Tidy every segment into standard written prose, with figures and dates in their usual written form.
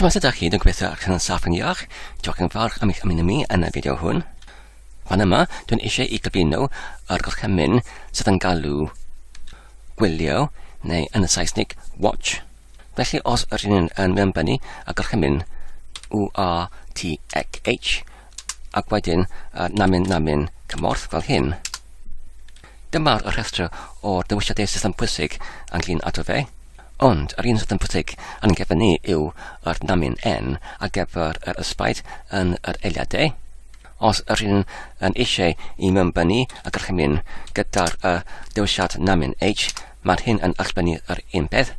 Siwmai ydych chi, dwi'n gobeithio eich yn saff yn iach. Diolch yn fawr am eich ymuno mi yn y fideo hwn. Fan yma, dwi'n eisiau I gyflwyno yr gorchymyn sydd yn galw gwylio, neu yn y Saesnig, watch. Felly, os rydyn yn mewnbynnu y gorchymyn WRTH, ac wedyn namin cymorth fel hyn. Dyma'r rhestr o'r dewisiadau sydd yn pwysig ynglyn ato fe. Ond, yr un sydd yn pwysig yn gefn ni yw yr namin N ar gyfer yr ysbaid yn yr eiliadau. Os rydyn yn eisiau I mewnbynnu y gorchymyn gyda'r dewisiad namin H, mae'r hyn yn allbynnu yr un peth.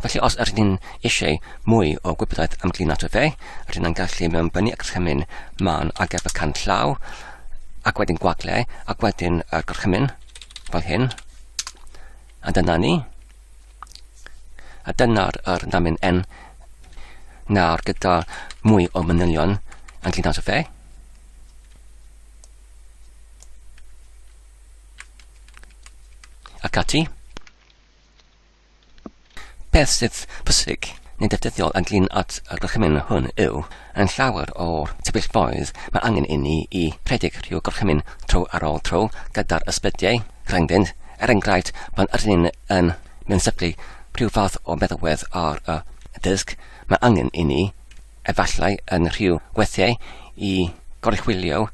Felly, os rydyn eisiau mwy o gwybodaeth ymglyn ato fe, rydyn yn gallu mewnbynnu y gorchymyn man ar gyfer canllaw, ac wedyn gwagle, ac wedyn y gorchymyn, fel hyn. A dyna ni. A dyna'r namin N nawr gyda mwy o manylion ynglyn ato fe. Ac ati. Beth sydd pwysig neu defnyddiol ynglyn at y gorchymyn hwn yw, yn llawer o'r sefyllfaoedd mae angen I ni I rhedeg rhyw gorchymyn tro ar ôl tro gyda'r ysbydiau. Rhyngdynt, enghraifft pan rydyn yn sefyll rhyw fath o meddalwedd ar y disg, mae angen I ni efallai yn rhyw weithiau I goruchwylio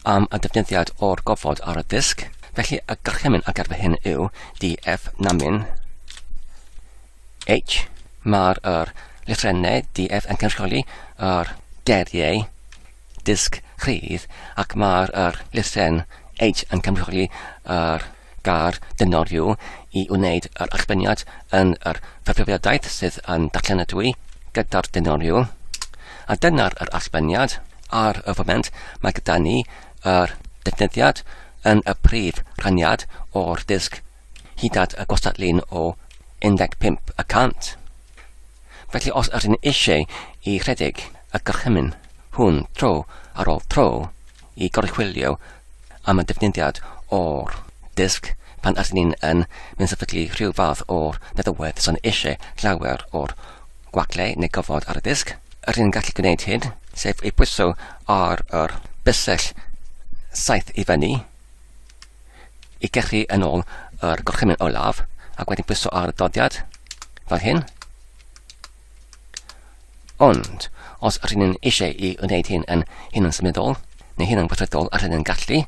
am y defnyddiad o'r gofod ar y disg. Felly y gorchymyn ar gyfer hyn yw DF namin H. Mae'r lythrennau DF yn cynrychioli yr geriau disg rhydd ac mae'r lythren H yn cynrychioli yr gar dynoriw I wneud yr allbeniad yn yr ffurfiadaeth sydd yn darllenadwy gyda'r dynoriw. A dyna'r allbeniad. Ar y foment mae gyda ni yr defnyddiad yn y prif rhaniad o'r disg hyd at y gwastatlun o 15%. Felly os rydyn eisiau I rhedeg y gorchymyn hwn tro ar ôl tro I goruchwylio am y defnyddiad o'r disg pan rydyn yn sefydlu rhyw fath o'r meddalwedd sy'n eisiau llawer o'r gwagle neu gofod ar y disg. Rydyn yn gallu gwneud hyn, sef ei bwyso ar yr bysell saith I fyny I gechu yn ôl yr gorchymyn olaf ac wedyn bwyso ar y dodiad fel hyn. Ond, os rydyn eisiau I wneud hyn yn hunan symudol neu hunan weithredol rydyn yn gallu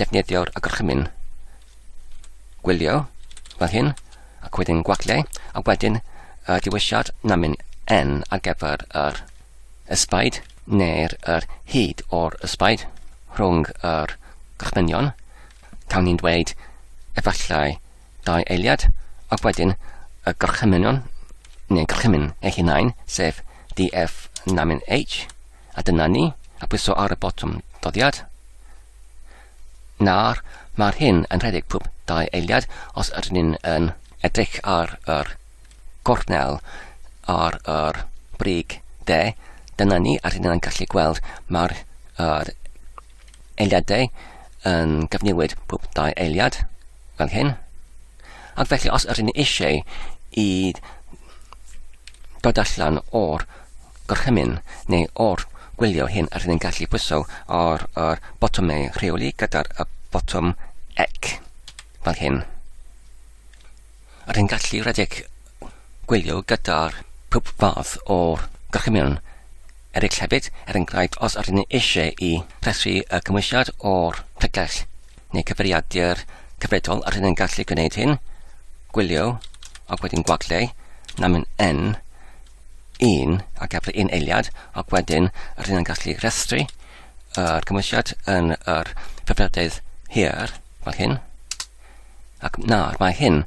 defnyddio'r gorchymyn gwylio fel hyn ac wedyn gwagle ac wedyn diwisiad namin N ar gyfer yr ysbaid neu'r hyd o'r ysbaid rhwng yr gorchmynion. Cawn ni'n dweud efallai 2 eiliad ac wedyn y gorchmynion neu gorchymyn ei hunain sef DF namin H a dyna ni a bwyso ar y botwm doddiad. Nawr mae'r hyn yn rhedeg pob 2 eiliad os rydyn yn edrych ar yr gornel ar yr brig D. Dyna ni a rydyn yn gallu gweld mae'r eiliadau yn gyfnewid pob 2 eiliad fel hyn. Ac felly os rydyn eisiau I dod allan o'r gorchymyn neu o'r gwylio hyn rydyn yn gallu bwyso ar botwmau rheoli gyda'r botwm ec fel hyn. Rydyn yn gallu rhedeg gwylio gyda'r pob fath o'r gorchymyn eraill hefyd, enghraifft os rydyn eisiau I rhestru y cymwysiad o'r pregell neu cyfeiriadur cyfredol rydyn yn gallu gwneud hyn, gwylio ac wedyn gwagle namin N 1 ar gyfer 1 eiliad ac wedyn rydyn yn gallu rhestru yr cymwysiad yn yr ffurfiadaeth hir fel hyn. Ac nawr mae hyn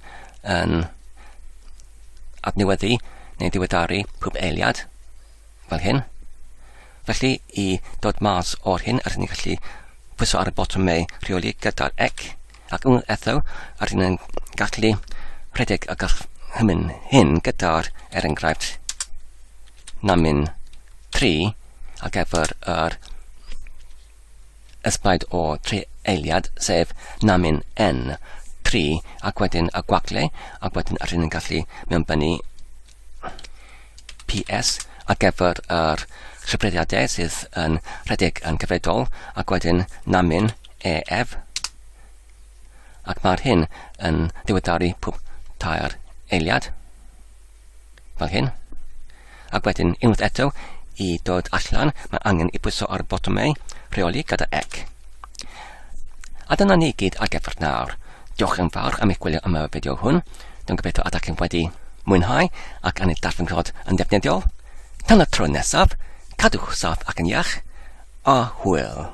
yn adnewyddu neu diweddaru pob eiliad fel hyn. Felly I dod mas o'r hyn rydyn yn gallu pwyso ar y botwmau rheoli gyda'r ec ac unwaith eto rydyn yn gallu rhedeg y gorchymyn hyn gyda'r enghraifft namin 3 ar gyfer yr ysbaid o 3 eiliad sef namin N 3 ac wedyn y gwagle ac wedyn rydyn yn gallu mewnbynnu PS ar gyfer yr rhybrediadau sydd yn rhedeg yn gyfredol, ac wedyn namin ef, ac mae'r hyn yn diweddaru pob tair eiliad, fel hyn. Ac wedyn unwaith eto, i dod allan, mae angen i pwyso ar y botymau, rheoli gyda ec. A dyna ni gyd ar gyfer nawr. Diolch yn fawr am eich gwylio am y fideo hwn. Dwi'n gobeithio ydych chi'n wedi mwynhau ac yn ei darllenrod yn ddefnyddiol. Tan y tro nesaf, cadwch saff ac yn iach, a hwyl.